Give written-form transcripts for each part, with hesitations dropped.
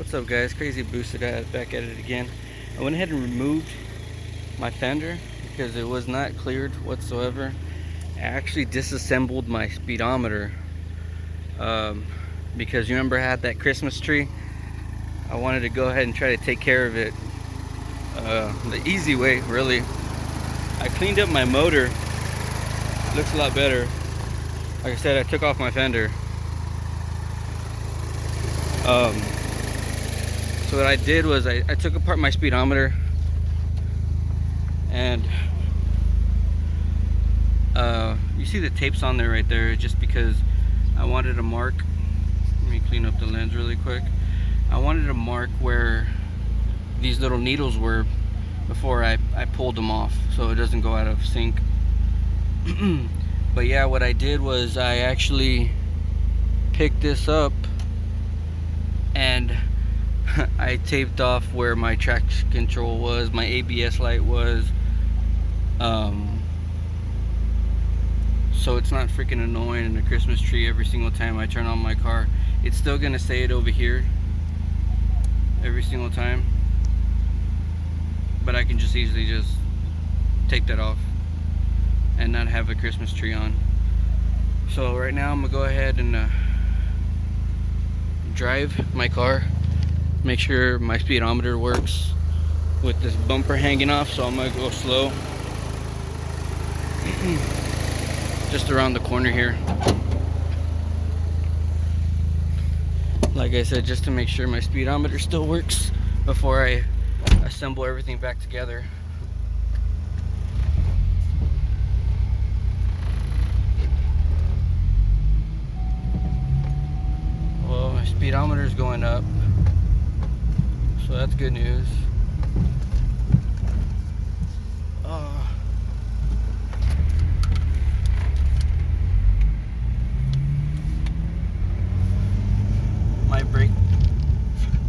What's up, guys? Crazy Boosted back at it again. I went ahead and removed my fender because it was not cleared whatsoever. I actually disassembled my speedometer because you remember I had that Christmas tree. I wanted to go ahead and try to take care of it the easy way, really. I cleaned up my motor. It looks a lot better. Like I said, I took off my fender. So what I did was I took apart my speedometer and you see the tapes on there right there, just because I wanted to mark. Let me clean up the lens really quick. I wanted to mark where these little needles were before I pulled them off, so it doesn't go out of sync. But yeah, what I did was I actually picked this up and I taped off where my traction control was, my ABS light was, so it's not freaking annoying in the Christmas tree every single time I turn on my car. It's still gonna say it over here every single time, but I can just easily just take that off and not have a Christmas tree on. So right now I'm gonna go ahead and drive my car, make sure my speedometer works with this bumper hanging off. So I'm gonna go slow just around the corner here, like I said, just to make sure my speedometer still works before I assemble everything back together. Well, my speedometer is going up, so that's good news.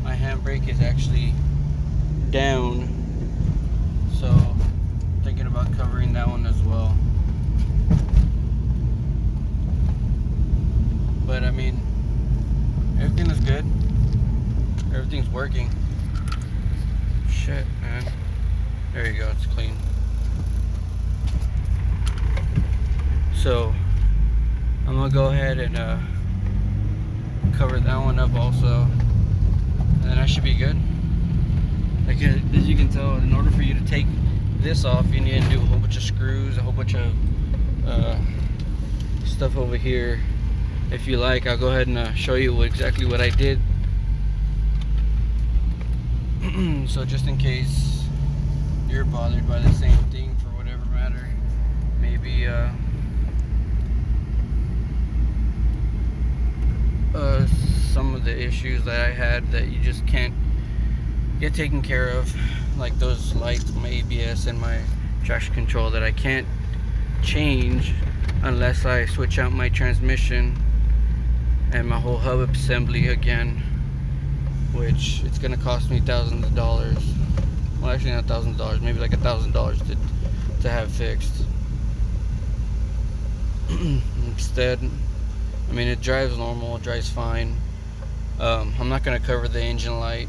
My handbrake is actually down, so I'm thinking about covering that one as well. But I mean, everything is good. Everything's working. Shit, man. There you go, it's clean. So I'm gonna go ahead and cover that one up also, and then I should be good. Like, as you can tell, in order for you to take this off, you need to do a whole bunch of screws, a whole bunch of stuff over here. If you like, I'll go ahead and show you exactly what I did. So just in case you're bothered by the same thing for whatever matter, maybe some of the issues that I had that you just can't get taken care of, like those lights, my ABS and my traction control, that I can't change unless I switch out my transmission and my whole hub assembly again, which it's gonna cost me thousands of dollars. Well, actually not thousands of dollars, maybe like $1,000 to have fixed. Instead, I mean, it drives normal, it drives fine. I'm not gonna cover the engine light,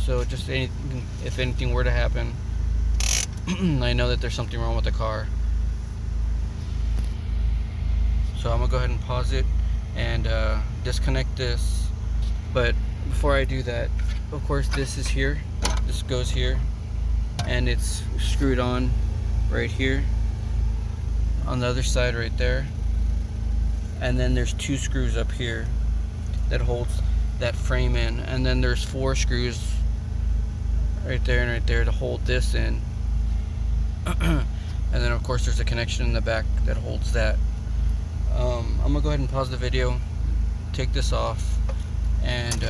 so just if anything were to happen, I know that there's something wrong with the car. So I'm gonna go ahead and pause it and disconnect this. But before I do that, of course, this is here, this goes here, and it's screwed on right here on the other side right there. And then there's 2 screws up here that holds that frame in, and then there's 4 screws right there and right there to hold this in. And then of course there's a connection in the back that holds that. I'm gonna go ahead and pause the video, take this off, and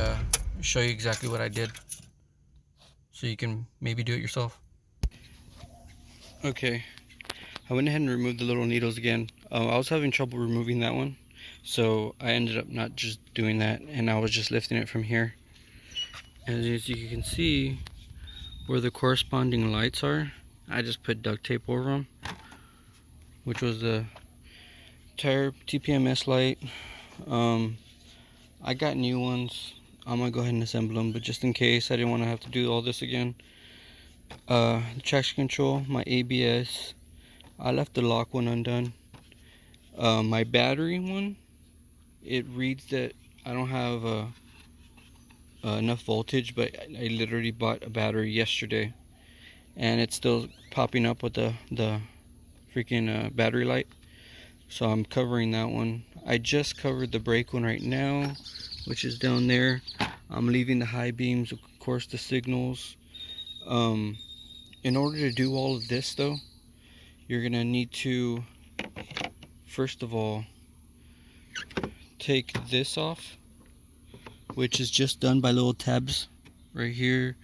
show you exactly what I did, so you can maybe do it yourself. Okay, I went ahead and removed the little needles again. I was having trouble removing that one, so I ended up not just doing that, and I was just lifting it from here. And as you can see where the corresponding lights are, I just put duct tape over them, which was the tire TPMS light. I got new ones. I'm gonna go ahead and assemble them, but just in case I didn't want to have to do all this again. Traction control, my ABS, I left the lock one undone. My battery one, it reads that I don't have enough voltage, but I literally bought a battery yesterday and it's still popping up with the freaking battery light, so I'm covering that one. I just covered the brake one right now, which is down there. I'm leaving the high beams, of course, the signals. In order to do all of this though, you're gonna need to first of all take this off, which is just done by little tabs right here,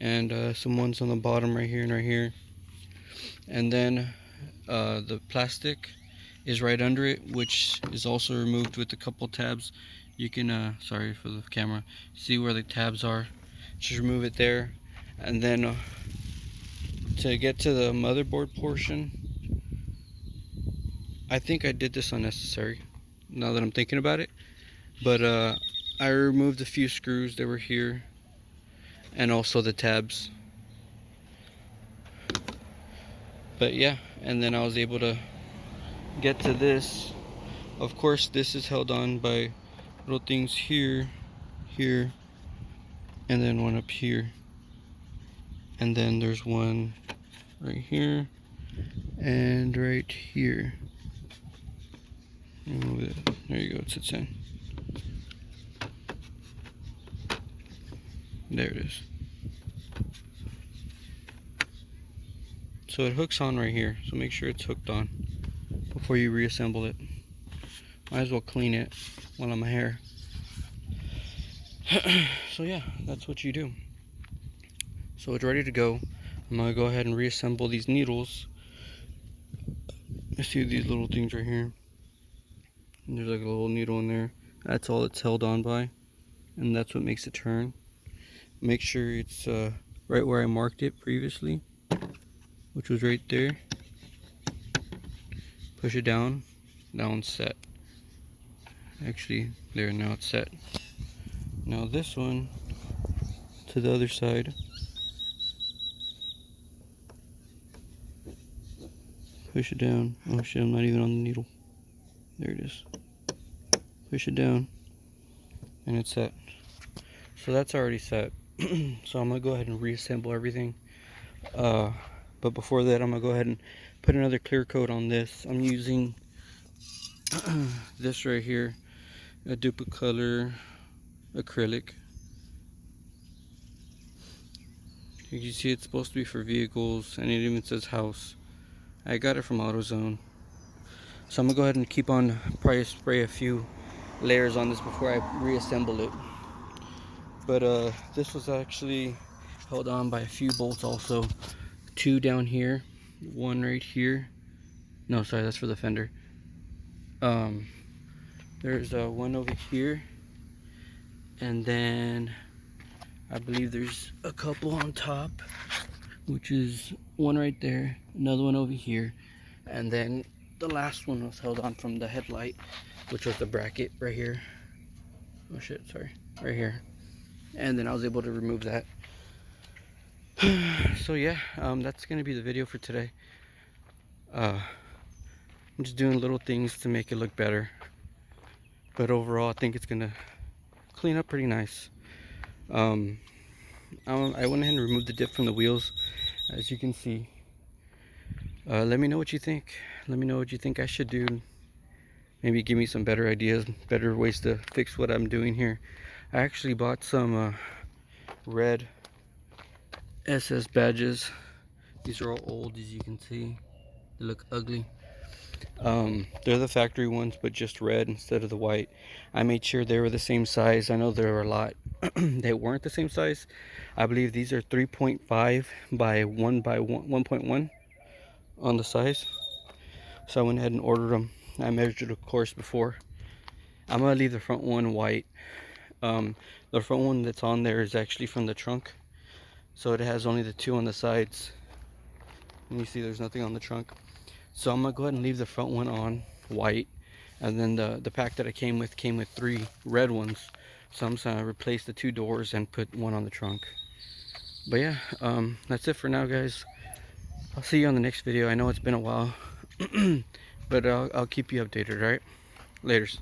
and some ones on the bottom right here and right here. And then the plastic is right under it, which is also removed with a couple tabs. You can sorry for the camera, see where the tabs are, just remove it there. And then to get to the motherboard portion, I think I did this unnecessary now that I'm thinking about it, but I removed a few screws that were here and also the tabs. But yeah, and then I was able to get to this. Of course, this is held on by little things here, here, and then one up here, and then there's one right here and right here. Remove it. There you go, it sits in. There it is. So it hooks on right here, so make sure it's hooked on before you reassemble it. Might as well clean it while I'm here. So yeah, that's what you do. So it's ready to go. I'm gonna go ahead and reassemble these needles. I see these little things right here. And there's like a little needle in there. That's all it's held on by, and that's what makes it turn. Make sure it's right where I marked it previously, which was right there. Push it down. That one's set. Actually, there, now it's set. Now this one to the other side. Push it down. Oh shit, I'm not even on the needle. There it is. Push it down and it's set. So that's already set. So I'm gonna go ahead and reassemble everything. But before that, I'm gonna go ahead and put another clear coat on this. I'm using this right here, a Duplicolor acrylic. You can see it's supposed to be for vehicles, and it even says house. I got it from AutoZone. So I'm gonna go ahead and keep on, probably spray a few layers on this before I reassemble it. But this was actually held on by a few bolts also. Two down here, one right here. No, sorry, that's for the fender. There's one over here, and then I believe there's a couple on top, which is one right there, another one over here, and then the last one was held on from the headlight, which was the bracket right here. Oh shit, sorry, right here. And then I was able to remove that. So yeah, that's gonna be the video for today. I'm just doing little things to make it look better, but overall I think it's gonna clean up pretty nice. I went ahead and removed the dip from the wheels, as you can see. Let me know what you think. Let me know what you think I should do. Maybe give me some better ideas, better ways to fix what I'm doing here. I actually bought some red SS badges. These are all old, as you can see. They look ugly. They're the factory ones, but just red instead of the white. I made sure they were the same size. I know there were a lot that weren't the same size. I believe these are 3.5 by 1.1 on the size. So I went ahead and ordered them. I measured, of course, before. I'm gonna leave the front one white. The front one that's on there is actually from the trunk, so it has only the two on the sides, and you see there's nothing on the trunk. So I'm gonna go ahead and leave the front one on white, and then the pack that I came with 3 red ones, so I'm just gonna replace the 2 doors and put one on the trunk. But yeah, that's it for now, guys. I'll see you on the next video. I know it's been a while, but I'll keep you updated. All right, laters.